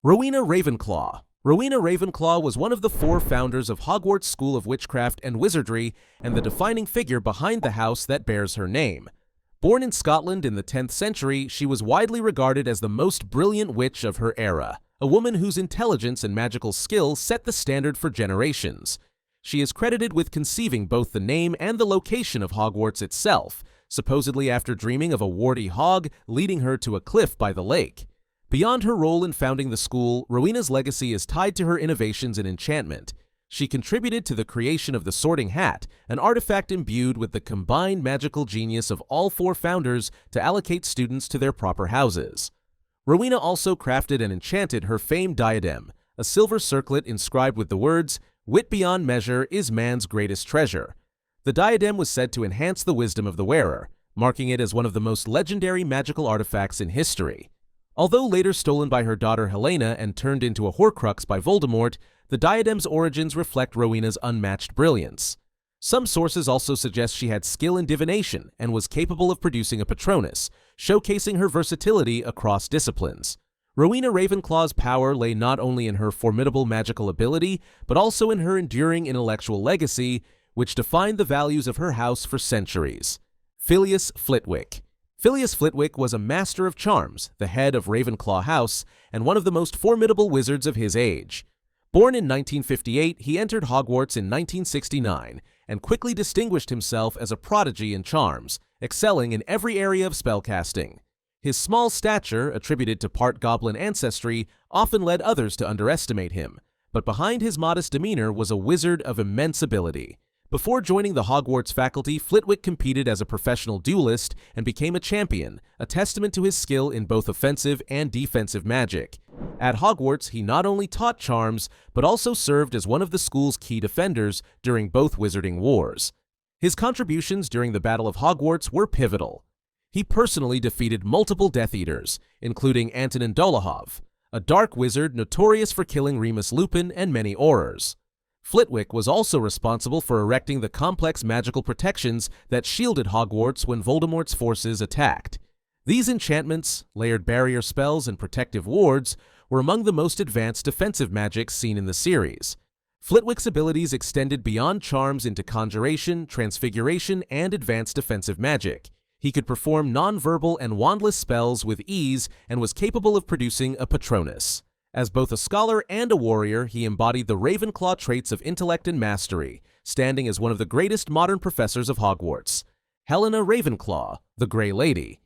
Rowena Ravenclaw. Rowena Ravenclaw was one of the four founders of Hogwarts School of Witchcraft and Wizardry and the defining figure behind the house that bears her name. Born in Scotland in the 10th century, she was widely regarded as the most brilliant witch of her era, a woman whose intelligence and magical skill set the standard for generations. She is credited with conceiving both the name and the location of Hogwarts itself, supposedly after dreaming of a warty hog leading her to a cliff by the lake. Beyond her role in founding the school, Rowena's legacy is tied to her innovations in enchantment. She contributed to the creation of the Sorting Hat, an artifact imbued with the combined magical genius of all four founders to allocate students to their proper houses. Rowena also crafted and enchanted her famed diadem, a silver circlet inscribed with the words, "Wit beyond measure is man's greatest treasure." The diadem was said to enhance the wisdom of the wearer, marking it as one of the most legendary magical artifacts in history. Although later stolen by her daughter Helena and turned into a Horcrux by Voldemort, the diadem's origins reflect Rowena's unmatched brilliance. Some sources also suggest she had skill in divination and was capable of producing a Patronus, showcasing her versatility across disciplines. Rowena Ravenclaw's power lay not only in her formidable magical ability, but also in her enduring intellectual legacy, which defined the values of her house for centuries. Filius Flitwick. Filius Flitwick was a master of charms, the head of Ravenclaw House, and one of the most formidable wizards of his age. Born in 1958, he entered Hogwarts in 1969 and quickly distinguished himself as a prodigy in charms, excelling in every area of spellcasting. His small stature, attributed to part goblin ancestry, often led others to underestimate him, but behind his modest demeanor was a wizard of immense ability. Before joining the Hogwarts faculty, Flitwick competed as a professional duelist and became a champion, a testament to his skill in both offensive and defensive magic. At Hogwarts, he not only taught charms, but also served as one of the school's key defenders during both wizarding wars. His contributions during the Battle of Hogwarts were pivotal. He personally defeated multiple Death Eaters, including Antonin Dolohov, a dark wizard notorious for killing Remus Lupin and many Aurors. Flitwick was also responsible for erecting the complex magical protections that shielded Hogwarts when Voldemort's forces attacked. These enchantments, layered barrier spells, and protective wards were among the most advanced defensive magics seen in the series. Flitwick's abilities extended beyond charms into conjuration, transfiguration, and advanced defensive magic. He could perform non-verbal and wandless spells with ease and was capable of producing a Patronus. As both a scholar and a warrior, he embodied the Ravenclaw traits of intellect and mastery, standing as one of the greatest modern professors of Hogwarts. Helena Ravenclaw, the Grey Lady.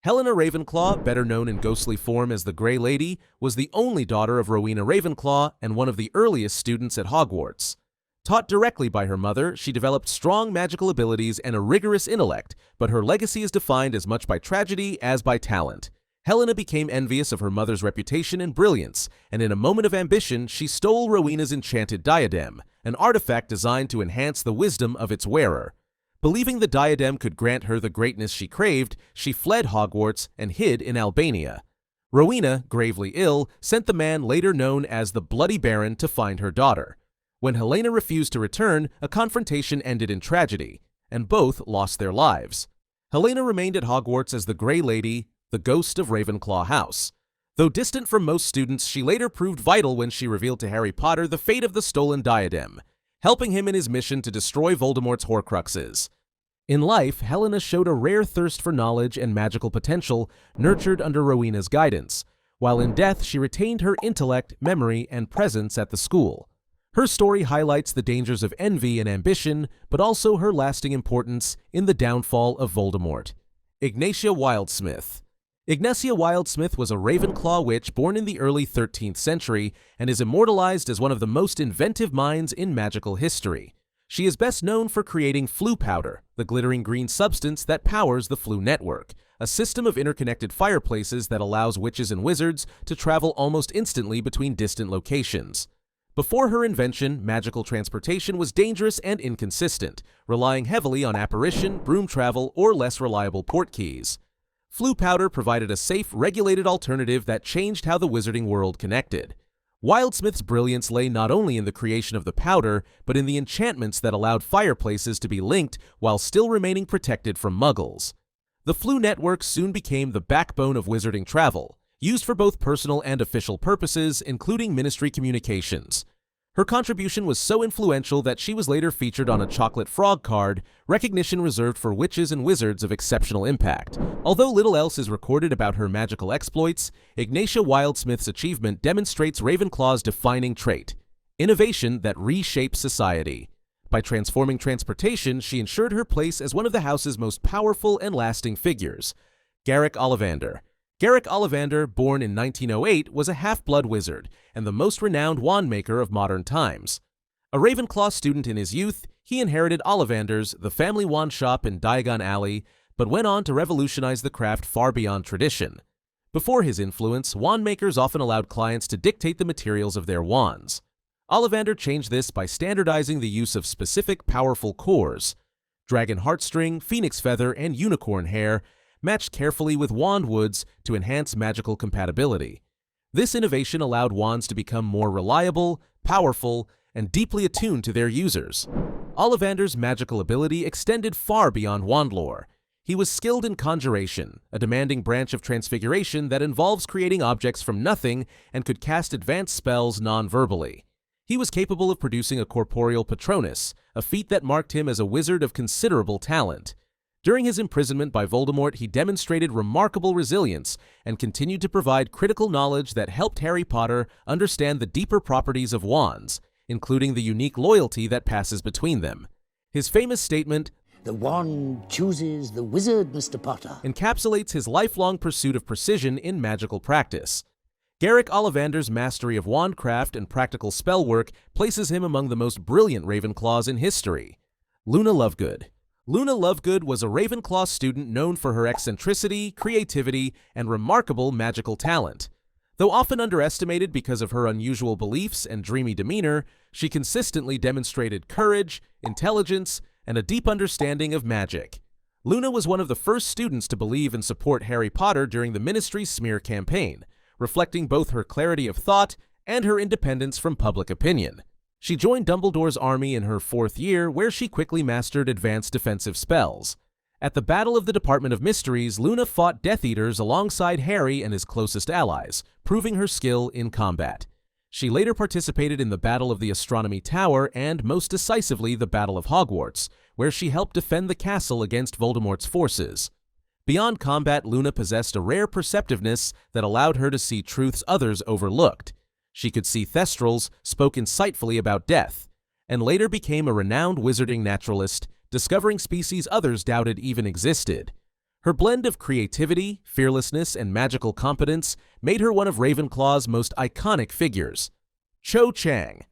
Helena Ravenclaw, better known in ghostly form as the Grey Lady, was the only daughter of Rowena Ravenclaw and one of the earliest students at Hogwarts. Taught directly by her mother, she developed strong magical abilities and a rigorous intellect, but her legacy is defined as much by tragedy as by talent. Helena became envious of her mother's reputation and brilliance, and in a moment of ambition, she stole Rowena's enchanted diadem, an artifact designed to enhance the wisdom of its wearer. Believing the diadem could grant her the greatness she craved, she fled Hogwarts and hid in Albania. Rowena, gravely ill, sent the man later known as the Bloody Baron to find her daughter. When Helena refused to return, a confrontation ended in tragedy, and both lost their lives. Helena remained at Hogwarts as the Grey Lady, the ghost of Ravenclaw House. Though distant from most students, she later proved vital when she revealed to Harry Potter the fate of the stolen diadem, helping him in his mission to destroy Voldemort's Horcruxes. In life, Helena showed a rare thirst for knowledge and magical potential, nurtured under Rowena's guidance, while in death she retained her intellect, memory, and presence at the school. Her story highlights the dangers of envy and ambition, but also her lasting importance in the downfall of Voldemort. Ignatia Wildsmith. Ignatia Wildsmith was a Ravenclaw witch born in the early 13th century and is immortalized as one of the most inventive minds in magical history. She is best known for creating Floo powder, the glittering green substance that powers the Floo network, a system of interconnected fireplaces that allows witches and wizards to travel almost instantly between distant locations. Before her invention, magical transportation was dangerous and inconsistent, relying heavily on apparition, broom travel, or less reliable portkeys. Floo powder provided a safe, regulated alternative that changed how the wizarding world connected. Wildsmith's brilliance lay not only in the creation of the powder, but in the enchantments that allowed fireplaces to be linked while still remaining protected from muggles. The Floo network soon became the backbone of wizarding travel, used for both personal and official purposes, including ministry communications. Her contribution was so influential that she was later featured on a chocolate frog card, recognition reserved for witches and wizards of exceptional impact. Although little else is recorded about her magical exploits, Ignatia Wildsmith's achievement demonstrates Ravenclaw's defining trait: innovation that reshapes society. By transforming transportation, she ensured her place as one of the house's most powerful and lasting figures. Garrick Ollivander. Garrick Ollivander, born in 1908, was a half-blood wizard and the most renowned wand maker of modern times. A Ravenclaw student in his youth, he inherited Ollivander's, the family wand shop in Diagon Alley, but went on to revolutionize the craft far beyond tradition. Before his influence, wand makers often allowed clients to dictate the materials of their wands. Ollivander changed this by standardizing the use of specific powerful cores. Dragon heartstring, phoenix feather, and unicorn hair matched carefully with wand woods to enhance magical compatibility. This innovation allowed wands to become more reliable, powerful, and deeply attuned to their users. Ollivander's magical ability extended far beyond wand lore. He was skilled in conjuration, a demanding branch of transfiguration that involves creating objects from nothing and could cast advanced spells non-verbally. He was capable of producing a corporeal Patronus, a feat that marked him as a wizard of considerable talent. During his imprisonment by Voldemort, he demonstrated remarkable resilience and continued to provide critical knowledge that helped Harry Potter understand the deeper properties of wands, including the unique loyalty that passes between them. His famous statement, "The wand chooses the wizard, Mr. Potter," encapsulates his lifelong pursuit of precision in magical practice. Garrick Ollivander's mastery of wandcraft and practical spellwork places him among the most brilliant Ravenclaws in history. Luna Lovegood. Luna Lovegood was a Ravenclaw student known for her eccentricity, creativity, and remarkable magical talent. Though often underestimated because of her unusual beliefs and dreamy demeanor, she consistently demonstrated courage, intelligence, and a deep understanding of magic. Luna was one of the first students to believe and support Harry Potter during the Ministry's smear campaign, reflecting both her clarity of thought and her independence from public opinion. She joined Dumbledore's army in her 4th year, where she quickly mastered advanced defensive spells. At the Battle of the Department of Mysteries, Luna fought Death Eaters alongside Harry and his closest allies, proving her skill in combat. She later participated in the Battle of the Astronomy Tower and, most decisively, the Battle of Hogwarts, where she helped defend the castle against Voldemort's forces. Beyond combat, Luna possessed a rare perceptiveness that allowed her to see truths others overlooked. She could see thestrals, spoke insightfully about death, and later became a renowned wizarding naturalist, discovering species others doubted even existed. Her blend of creativity, fearlessness, and magical competence made her one of Ravenclaw's most iconic figures. Cho Chang.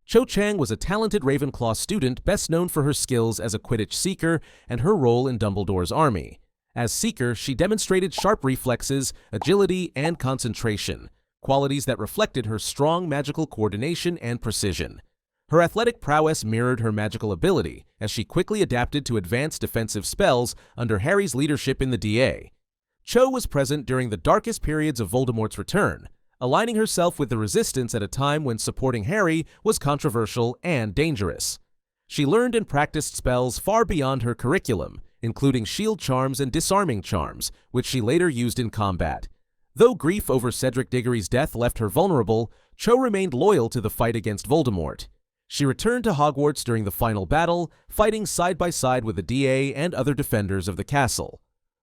Cho Chang was a talented Ravenclaw student best known for her skills as a Quidditch seeker and her role in Dumbledore's army. As seeker, she demonstrated sharp reflexes, agility, and concentration, qualities that reflected her strong magical coordination and precision. Her athletic prowess mirrored her magical ability, as she quickly adapted to advanced defensive spells under Harry's leadership in the DA. Cho was present during the darkest periods of Voldemort's return, aligning herself with the Resistance at a time when supporting Harry was controversial and dangerous. She learned and practiced spells far beyond her curriculum, including shield charms and disarming charms, which she later used in combat. Though grief over Cedric Diggory's death left her vulnerable, Cho remained loyal to the fight against Voldemort. She returned to Hogwarts during the final battle, fighting side by side with the DA and other defenders of the castle.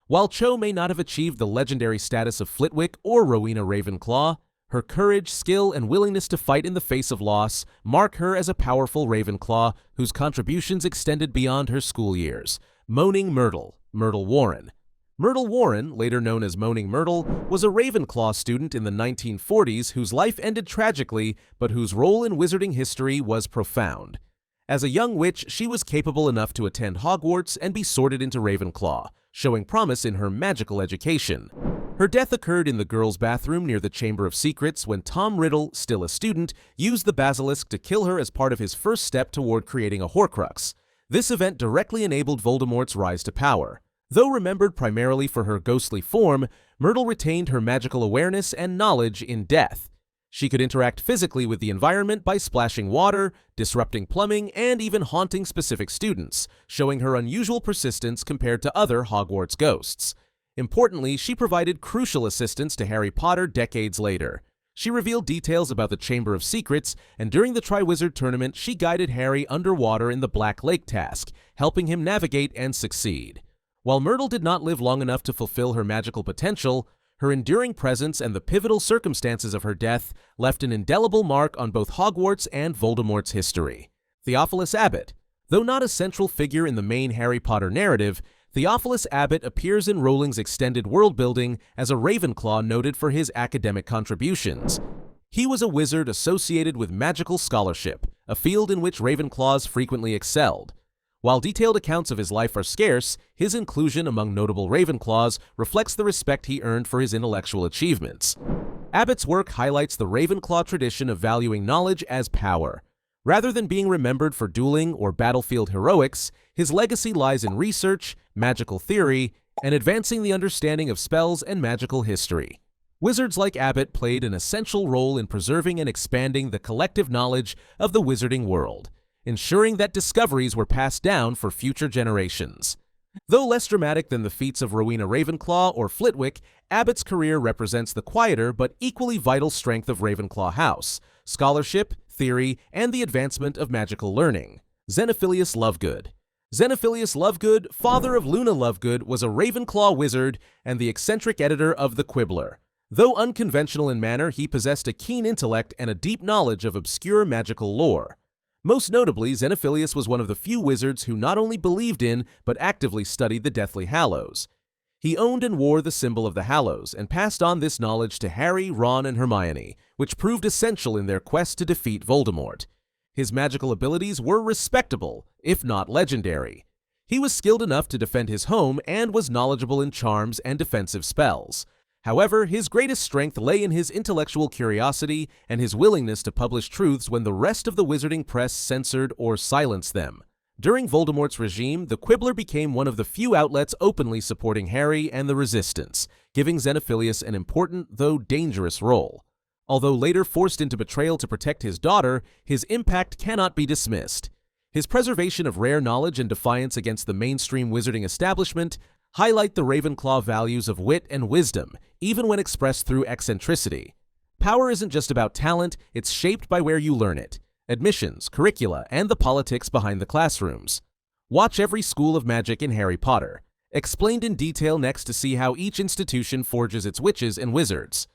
While Cho may not have achieved the legendary status of Flitwick or Rowena Ravenclaw, her courage, skill, and willingness to fight in the face of loss mark her as a powerful Ravenclaw whose contributions extended beyond her school years. Moaning Myrtle, Myrtle Warren. Myrtle Warren, later known as Moaning Myrtle, was a Ravenclaw student in the 1940s whose life ended tragically, but whose role in wizarding history was profound. As a young witch, she was capable enough to attend Hogwarts and be sorted into Ravenclaw, showing promise in her magical education. Her death occurred in the girls' bathroom near the Chamber of Secrets when Tom Riddle, still a student, used the basilisk to kill her as part of his first step toward creating a Horcrux. This event directly enabled Voldemort's rise to power. Though remembered primarily for her ghostly form, Myrtle retained her magical awareness and knowledge in death. She could interact physically with the environment by splashing water, disrupting plumbing, and even haunting specific students, showing her unusual persistence compared to other Hogwarts ghosts. Importantly, she provided crucial assistance to Harry Potter decades later. She revealed details about the Chamber of Secrets, and during the Triwizard Tournament, she guided Harry underwater in the Black Lake task, helping him navigate and succeed. While Myrtle did not live long enough to fulfill her magical potential, her enduring presence and the pivotal circumstances of her death left an indelible mark on both Hogwarts and Voldemort's history. Theophilus Abbott. Though not a central figure in the main Harry Potter narrative, Theophilus Abbott appears in Rowling's extended world-building as a Ravenclaw noted for his academic contributions. He was a wizard associated with magical scholarship, a field in which Ravenclaws frequently excelled. While detailed accounts of his life are scarce, his inclusion among notable Ravenclaws reflects the respect he earned for his intellectual achievements. Abbott's work highlights the Ravenclaw tradition of valuing knowledge as power. Rather than being remembered for dueling or battlefield heroics, his legacy lies in research, magical theory, and advancing the understanding of spells and magical history. Wizards like Abbott played an essential role in preserving and expanding the collective knowledge of the wizarding world, ensuring that discoveries were passed down for future generations. Though less dramatic than the feats of Rowena Ravenclaw or Flitwick, Abbott's career represents the quieter but equally vital strength of Ravenclaw House: scholarship, theory, and the advancement of magical learning. Xenophilius Lovegood. Xenophilius Lovegood, father of Luna Lovegood, was a Ravenclaw wizard and the eccentric editor of The Quibbler. Though unconventional in manner, he possessed a keen intellect and a deep knowledge of obscure magical lore. Most notably, Xenophilius was one of the few wizards who not only believed in, but actively studied the Deathly Hallows. He owned and wore the symbol of the Hallows, and passed on this knowledge to Harry, Ron, and Hermione, which proved essential in their quest to defeat Voldemort. His magical abilities were respectable, if not legendary. He was skilled enough to defend his home and was knowledgeable in charms and defensive spells. However, his greatest strength lay in his intellectual curiosity and his willingness to publish truths when the rest of the wizarding press censored or silenced them. During Voldemort's regime, the Quibbler became one of the few outlets openly supporting Harry and the Resistance, giving Xenophilius an important, though dangerous, role. Although later forced into betrayal to protect his daughter, his impact cannot be dismissed. His preservation of rare knowledge and defiance against the mainstream wizarding establishment highlight the Ravenclaw values of wit and wisdom, even when expressed through eccentricity. Power isn't just about talent, it's shaped by where you learn it. Admissions, curricula, and the politics behind the classrooms. Watch every school of magic in Harry Potter, explained in detail next to see how each institution forges its witches and wizards.